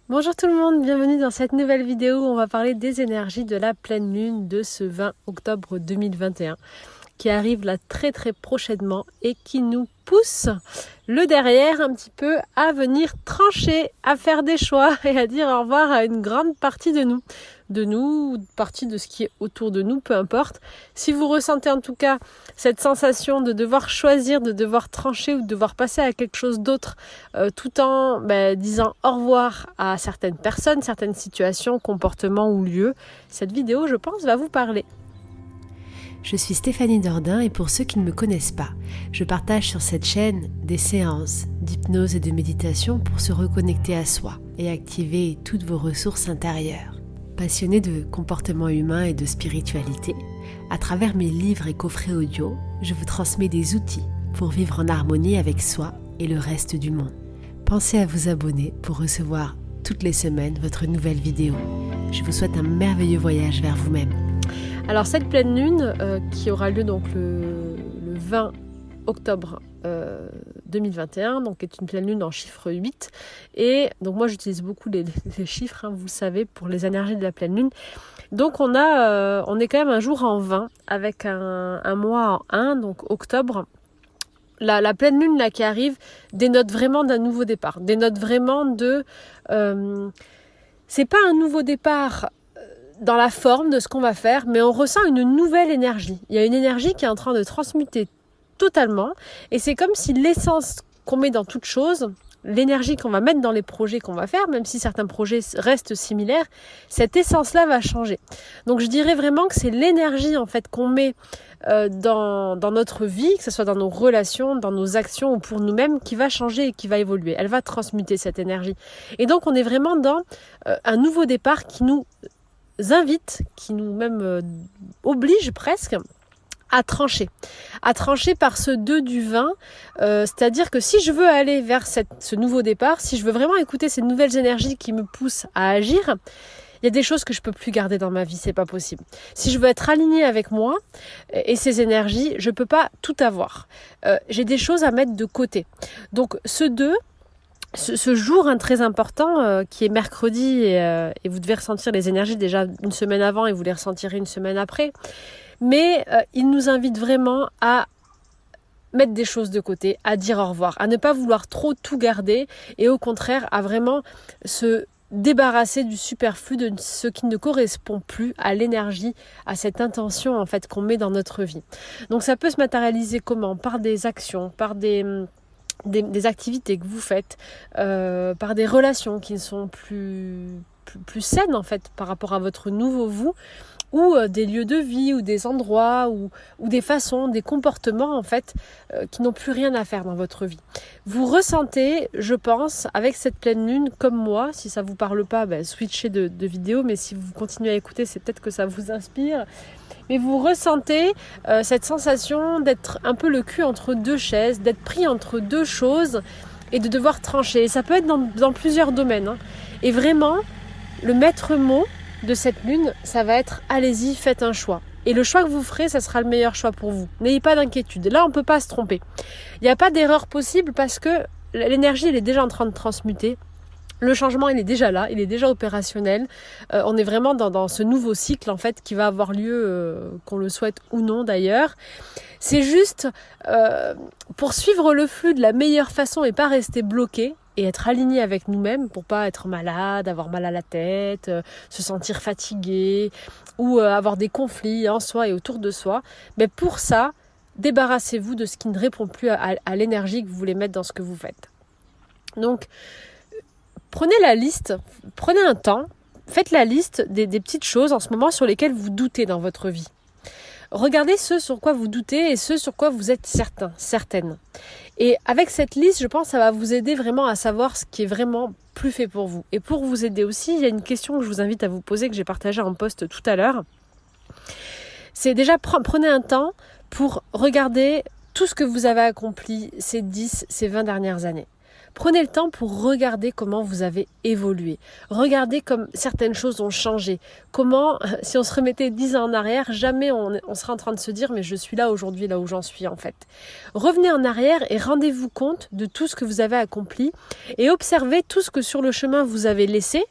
Bonjour tout le monde, bienvenue dans cette nouvelle vidéo où on va parler des énergies de la pleine lune de ce 20 octobre 2021 qui arrive là très prochainement et qui nous pousse le derrière un petit peu à venir trancher, à faire des choix et à dire au revoir à une grande partie de nous, ou partie de ce qui est autour de nous, peu importe. Si vous ressentez en tout cas cette sensation de devoir choisir, de devoir trancher ou de devoir passer à quelque chose d'autre tout en disant au revoir à certaines personnes, certaines situations, comportements ou lieux, cette vidéo je pense va vous parler. Je suis Stéphanie Dordain et pour ceux qui ne me connaissent pas, je partage sur cette chaîne des séances d'hypnose et de méditation pour se reconnecter à soi et activer toutes vos ressources intérieures. Passionnée de comportement humain et de spiritualité, à travers mes livres et coffrets audio, je vous transmets des outils pour vivre en harmonie avec soi et le reste du monde. Pensez à vous abonner pour recevoir toutes les semaines votre nouvelle vidéo. Je vous souhaite un merveilleux voyage vers vous-même. Alors cette pleine lune qui aura lieu donc le 20 octobre 2021, donc est une pleine lune en chiffre 8. Et donc moi j'utilise beaucoup les chiffres, vous le savez, pour les énergies de la pleine lune. Donc on est quand même un jour en 20 avec un mois en 1, donc octobre. La pleine lune là qui arrive dénote vraiment d'un nouveau départ, dénote vraiment de... c'est pas un nouveau départ dans la forme de ce qu'on va faire, mais on ressent une nouvelle énergie. Il y a une énergie qui est en train de transmuter totalement, et c'est comme si l'essence qu'on met dans toute chose, l'énergie qu'on va mettre dans les projets qu'on va faire, même si certains projets restent similaires, cette essence-là va changer. Donc je dirais vraiment que c'est l'énergie en fait qu'on met dans notre vie, que ce soit dans nos relations, dans nos actions ou pour nous-mêmes, qui va changer et qui va évoluer. Elle va transmuter cette énergie. Et donc on est vraiment dans un nouveau départ qui nous invite, qui nous même oblige presque à trancher par ce 2 du 20, c'est-à-dire que si je veux aller vers ce nouveau départ, si je veux vraiment écouter ces nouvelles énergies qui me poussent à agir, il y a des choses que je peux plus garder dans ma vie, c'est pas possible. Si je veux être alignée avec moi et ces énergies, je peux pas tout avoir. J'ai des choses à mettre de côté. Donc ce jour très important qui est mercredi et vous devez ressentir les énergies déjà une semaine avant et vous les ressentirez une semaine après. Mais il nous invite vraiment à mettre des choses de côté, à dire au revoir, à ne pas vouloir trop tout garder et au contraire à vraiment se débarrasser du superflu, de ce qui ne correspond plus à l'énergie, à cette intention en fait qu'on met dans notre vie. Donc ça peut se matérialiser comment ? Par des actions, par des activités que vous faites, par des relations qui ne sont plus saines en fait par rapport à votre nouveau vous, ou des lieux de vie, ou des endroits, ou des façons, des comportements en fait qui n'ont plus rien à faire dans votre vie. Vous ressentez, je pense, avec cette pleine lune, comme moi, si ça vous parle pas, switchez de vidéo, mais si vous continuez à écouter, c'est peut-être que ça vous inspire. Mais vous ressentez cette sensation d'être un peu le cul entre deux chaises, d'être pris entre deux choses et de devoir trancher. Et ça peut être dans plusieurs domaines. Et vraiment, le maître mot de cette lune, ça va être allez-y, faites un choix. Et le choix que vous ferez, ça sera le meilleur choix pour vous. N'ayez pas d'inquiétude. Là, on ne peut pas se tromper. Il n'y a pas d'erreur possible parce que l'énergie, elle est déjà en train de transmuter. Le changement, il est déjà là, il est déjà opérationnel. On est vraiment dans ce nouveau cycle en fait qui va avoir lieu, qu'on le souhaite ou non d'ailleurs. C'est juste pour suivre le flux de la meilleure façon et pas rester bloqué et être aligné avec nous-mêmes pour pas être malade, avoir mal à la tête, se sentir fatigué ou avoir des conflits en soi et autour de soi. Mais pour ça, débarrassez-vous de ce qui ne répond plus à l'énergie que vous voulez mettre dans ce que vous faites. Donc, prenez la liste, prenez un temps, faites la liste des petites choses en ce moment sur lesquelles vous doutez dans votre vie. Regardez ce sur quoi vous doutez et ce sur quoi vous êtes certain, certaine. Et avec cette liste, je pense que ça va vous aider vraiment à savoir ce qui est vraiment plus fait pour vous. Et pour vous aider aussi, il y a une question que je vous invite à vous poser, que j'ai partagée en post tout à l'heure. C'est déjà, prenez un temps pour regarder tout ce que vous avez accompli ces 10, ces 20 dernières années. Prenez le temps pour regarder comment vous avez évolué. Regardez comme certaines choses ont changé. Comment, si on se remettait 10 ans en arrière, jamais on serait en train de se dire « mais je suis là aujourd'hui, là où j'en suis en fait ». Revenez en arrière et rendez-vous compte de tout ce que vous avez accompli et observez tout ce que sur le chemin vous avez laissé,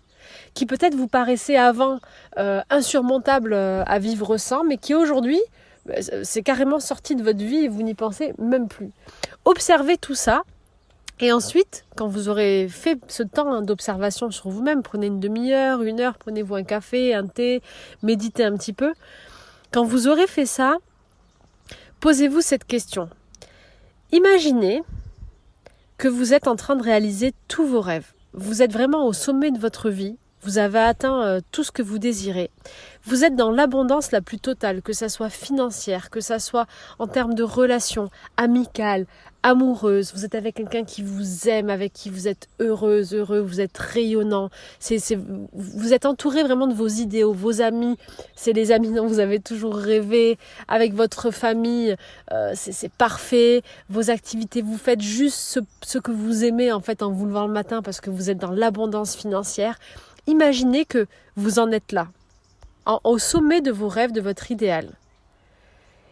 qui peut-être vous paraissait avant insurmontable à vivre sans, mais qui aujourd'hui, c'est carrément sorti de votre vie et vous n'y pensez même plus. Observez tout ça. Et ensuite, quand vous aurez fait ce temps d'observation sur vous-même, prenez une demi-heure, 1 heure, prenez-vous un café, un thé, méditez un petit peu. Quand vous aurez fait ça, posez-vous cette question. Imaginez que vous êtes en train de réaliser tous vos rêves. Vous êtes vraiment au sommet de votre vie. Vous avez atteint tout ce que vous désirez. Vous êtes dans l'abondance la plus totale, que ça soit financière, que ça soit en termes de relations amicales, amoureuses. Vous êtes avec quelqu'un qui vous aime, avec qui vous êtes heureuse, heureux, vous êtes rayonnant. Vous êtes entouré vraiment de vos idéaux, vos amis. C'est les amis dont vous avez toujours rêvé. Avec votre famille, c'est parfait. Vos activités, vous faites juste ce que vous aimez en fait en vous levant le matin parce que vous êtes dans l'abondance financière. Imaginez que vous en êtes là, au sommet de vos rêves, de votre idéal.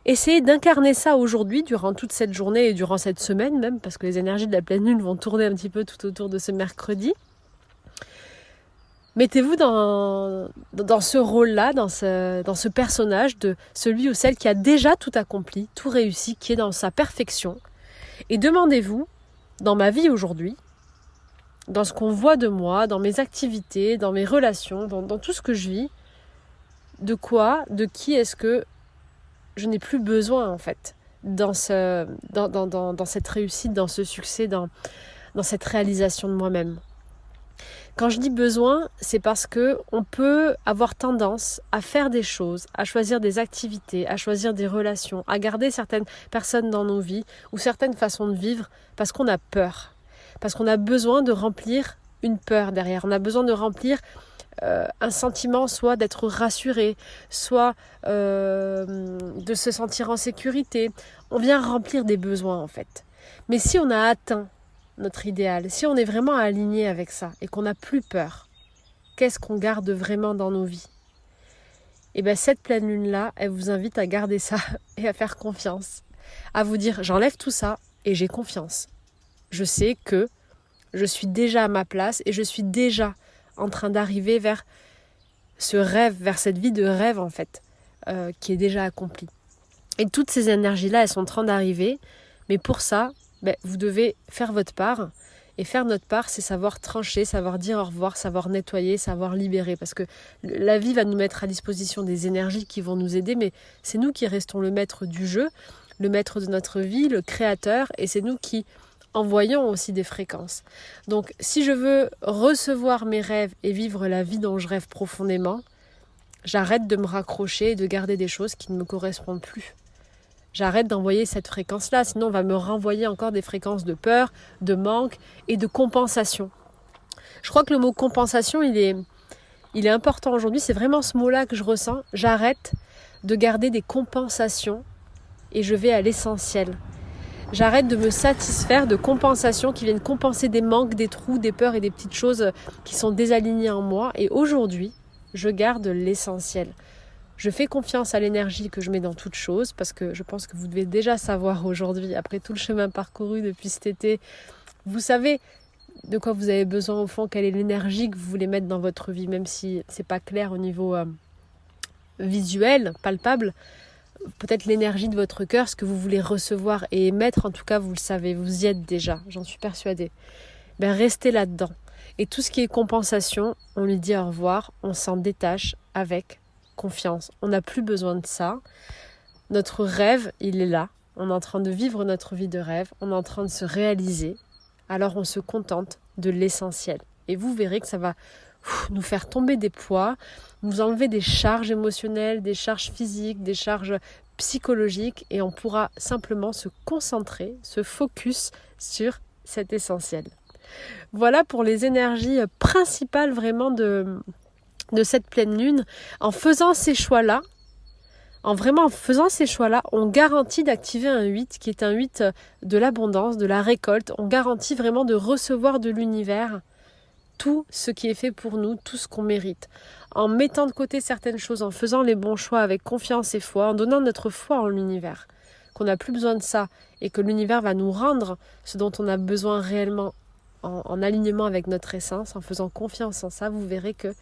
Essayez d'incarner ça aujourd'hui, durant toute cette journée et durant cette semaine même, parce que les énergies de la pleine lune vont tourner un petit peu tout autour de ce mercredi. Mettez-vous dans ce rôle-là, dans ce personnage de celui ou celle qui a déjà tout accompli, tout réussi, qui est dans sa perfection. Et demandez-vous, dans ma vie aujourd'hui, dans ce qu'on voit de moi, dans mes activités, dans mes relations, dans tout ce que je vis, de qui est-ce que je n'ai plus besoin en fait dans cette réussite, dans ce succès, dans cette réalisation de moi-même. Quand je dis besoin, c'est parce que on peut avoir tendance à faire des choses, à choisir des activités, à choisir des relations, à garder certaines personnes dans nos vies ou certaines façons de vivre parce qu'on a peur. Parce qu'on a besoin de remplir une peur derrière. On a besoin de remplir un sentiment, soit d'être rassuré, soit de se sentir en sécurité. On vient remplir des besoins en fait. Mais si on a atteint notre idéal, si on est vraiment aligné avec ça et qu'on n'a plus peur, qu'est-ce qu'on garde vraiment dans nos vies ? Et bien cette pleine lune-là, elle vous invite à garder ça et à faire confiance. À vous dire, j'enlève tout ça et j'ai confiance. Je sais que je suis déjà à ma place et je suis déjà en train d'arriver vers ce rêve, vers cette vie de rêve en fait, qui est déjà accomplie. Et toutes ces énergies-là, elles sont en train d'arriver, mais pour ça, vous devez faire votre part. Et faire notre part, c'est savoir trancher, savoir dire au revoir, savoir nettoyer, savoir libérer. Parce que la vie va nous mettre à disposition des énergies qui vont nous aider, mais c'est nous qui restons le maître du jeu, le maître de notre vie, le créateur, et c'est nous qui envoyons aussi des fréquences. Donc, si je veux recevoir mes rêves et vivre la vie dont je rêve profondément, j'arrête de me raccrocher et de garder des choses qui ne me correspondent plus. J'arrête d'envoyer cette fréquence-là, sinon on va me renvoyer encore des fréquences de peur, de manque et de compensation. Je crois que le mot compensation, il est important aujourd'hui, c'est vraiment ce mot-là que je ressens. J'arrête de garder des compensations et je vais à l'essentiel. J'arrête de me satisfaire de compensations qui viennent compenser des manques, des trous, des peurs et des petites choses qui sont désalignées en moi. Et aujourd'hui, je garde l'essentiel. Je fais confiance à l'énergie que je mets dans toute chose parce que je pense que vous devez déjà savoir aujourd'hui, après tout le chemin parcouru depuis cet été, vous savez de quoi vous avez besoin au fond, quelle est l'énergie que vous voulez mettre dans votre vie, même si c'est pas clair au niveau visuel, palpable. Peut-être l'énergie de votre cœur, ce que vous voulez recevoir et émettre, en tout cas vous le savez, vous y êtes déjà, j'en suis persuadée. Restez là-dedans. Et tout ce qui est compensation, on lui dit au revoir, on s'en détache avec confiance. On n'a plus besoin de ça. Notre rêve, il est là. On est en train de vivre notre vie de rêve, on est en train de se réaliser. Alors on se contente de l'essentiel. Et vous verrez que ça va nous faire tomber des poids, nous enlever des charges émotionnelles, des charges physiques, des charges psychologiques et on pourra simplement se concentrer, se focus sur cet essentiel. Voilà pour les énergies principales vraiment de cette pleine lune. En faisant ces choix-là, En vraiment faisant ces choix-là, on garantit d'activer un 8 qui est un 8 de l'abondance, de la récolte. On garantit vraiment de recevoir de l'univers tout ce qui est fait pour nous, tout ce qu'on mérite. En mettant de côté certaines choses, en faisant les bons choix avec confiance et foi, en donnant notre foi en l'univers, qu'on n'a plus besoin de ça et que l'univers va nous rendre ce dont on a besoin réellement en alignement avec notre essence, en faisant confiance en ça, vous verrez que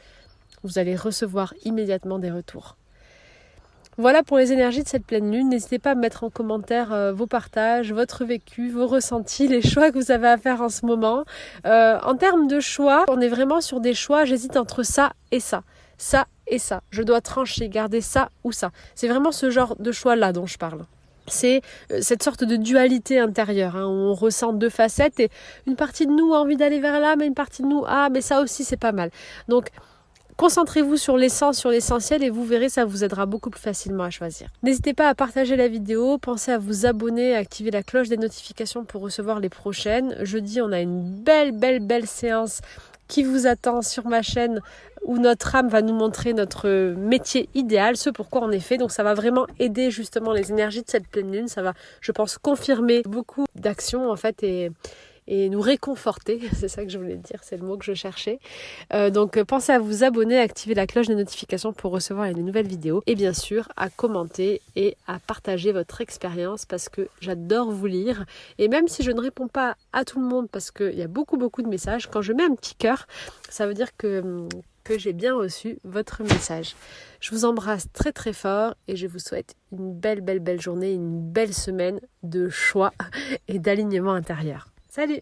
vous allez recevoir immédiatement des retours. Voilà pour les énergies de cette pleine lune. N'hésitez pas à mettre en commentaire vos partages, votre vécu, vos ressentis, les choix que vous avez à faire en ce moment. En termes de choix, on est vraiment sur des choix, j'hésite entre ça et ça. Ça et ça. Je dois trancher, garder ça ou ça. C'est vraiment ce genre de choix-là dont je parle. C'est cette sorte de dualité intérieure, où on ressent deux facettes et une partie de nous a envie d'aller vers là, mais une partie de nous, mais ça aussi c'est pas mal. Donc, concentrez-vous sur l'essence, sur l'essentiel et vous verrez, ça vous aidera beaucoup plus facilement à choisir. N'hésitez pas à partager la vidéo, pensez à vous abonner, à activer la cloche des notifications pour recevoir les prochaines. Jeudi, on a une belle séance qui vous attend sur ma chaîne où notre âme va nous montrer notre métier idéal, ce pourquoi on est fait. Donc ça va vraiment aider justement les énergies de cette pleine lune. Ça va, je pense, confirmer beaucoup d'actions en fait et nous réconforter, c'est ça que je voulais dire, c'est le mot que je cherchais. Donc pensez à vous abonner, à activer la cloche de notification pour recevoir les nouvelles vidéos et bien sûr à commenter et à partager votre expérience parce que j'adore vous lire et même si je ne réponds pas à tout le monde parce qu'il y a beaucoup de messages, quand je mets un petit cœur, ça veut dire que j'ai bien reçu votre message. Je vous embrasse très fort et je vous souhaite une belle journée, une belle semaine de choix et d'alignement intérieur. Salut!